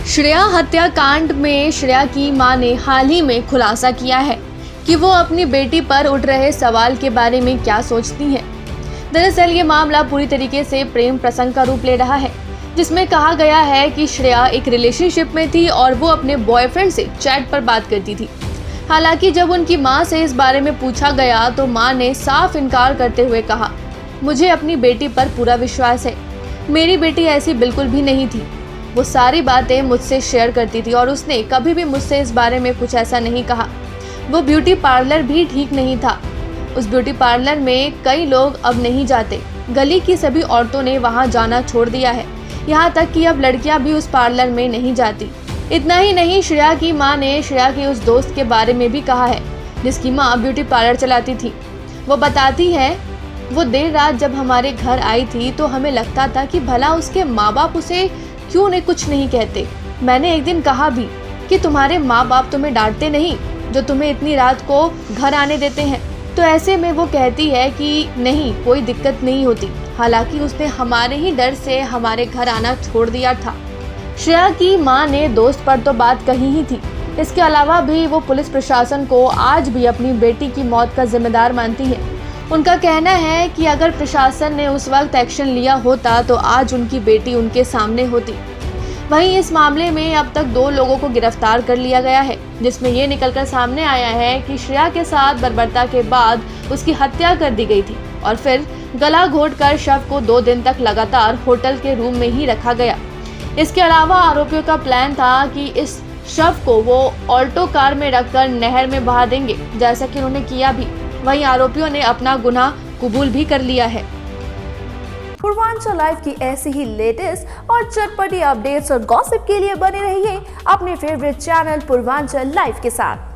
श्रेया हत्याकांड में श्रेया की मां ने हाल ही में खुलासा किया है कि वो अपनी बेटी पर उठ रहे सवाल के बारे में क्या सोचती हैं। दरअसल ये मामला पूरी तरीके से प्रेम प्रसंग का रूप ले रहा है, जिसमें कहा गया है कि श्रेया एक रिलेशनशिप में थी और वो अपने बॉयफ्रेंड से चैट पर बात करती थी। हालांकि जब उनकी मां से इस बारे में पूछा गया तो मां ने साफ इनकार करते हुए कहा, मुझे अपनी बेटी पर पूरा विश्वास है, मेरी बेटी ऐसी बिल्कुल भी नहीं थी। वो सारी बातें मुझसे शेयर करती थी और उसने कभी भी मुझसे इस बारे में कुछ ऐसा नहीं कहा। वो ब्यूटी पार्लर भी ठीक नहीं था। उस ब्यूटी पार्लर में कई लोग अब नहीं जाते। गली की सभी औरतों ने वहां जाना छोड़ दिया है, यहाँ तक कि अब लड़कियां भी उस पार्लर में नहीं जाती। इतना ही नहीं, श्रेया की मां ने श्रेया के उस दोस्त के बारे में भी कहा है जिसकी मां ब्यूटी पार्लर चलाती थी। वो बताती है, वो देर रात जब हमारे घर आई थी तो हमें लगता था कि भला उसके माँ बाप उसे क्यों ने कुछ नहीं कहते। मैंने एक दिन कहा भी कि तुम्हारे माँ बाप तुम्हें डांटते नहीं जो तुम्हें इतनी रात को घर आने देते हैं। तो ऐसे में वो कहती है कि नहीं, कोई दिक्कत नहीं होती। हालांकि उसने हमारे ही डर से हमारे घर आना छोड़ दिया था। श्रेया की मां ने दोस्त पर तो बात कही ही थी, इसके अलावा भी वो पुलिस प्रशासन को आज भी अपनी बेटी की मौत का जिम्मेदार मानती है। उनका कहना है कि अगर प्रशासन ने उस वक्त एक्शन लिया होता तो आज उनकी बेटी उनके सामने होती। वहीं इस मामले में अब तक 2 लोगों को गिरफ्तार कर लिया गया है, जिसमें ये निकलकर सामने आया है कि श्रेया के साथ बर्बरता के बाद उसकी हत्या कर दी गई थी और फिर गला घोंटकर शव को 2 दिन तक लगातार होटल के रूम में ही रखा गया। इसके अलावा आरोपियों का प्लान था कि इस शव को वो ऑल्टो कार में रखकर नहर में बहा देंगे, जैसा कि उन्होंने किया भी। वहीं आरोपियों ने अपना गुनाह कबूल भी कर लिया है। पूर्वांचल लाइव की ऐसी ही लेटेस्ट और चटपटी अपडेट्स और गॉसिप के लिए बने रहिए अपने फेवरेट चैनल पूर्वांचल लाइव के साथ।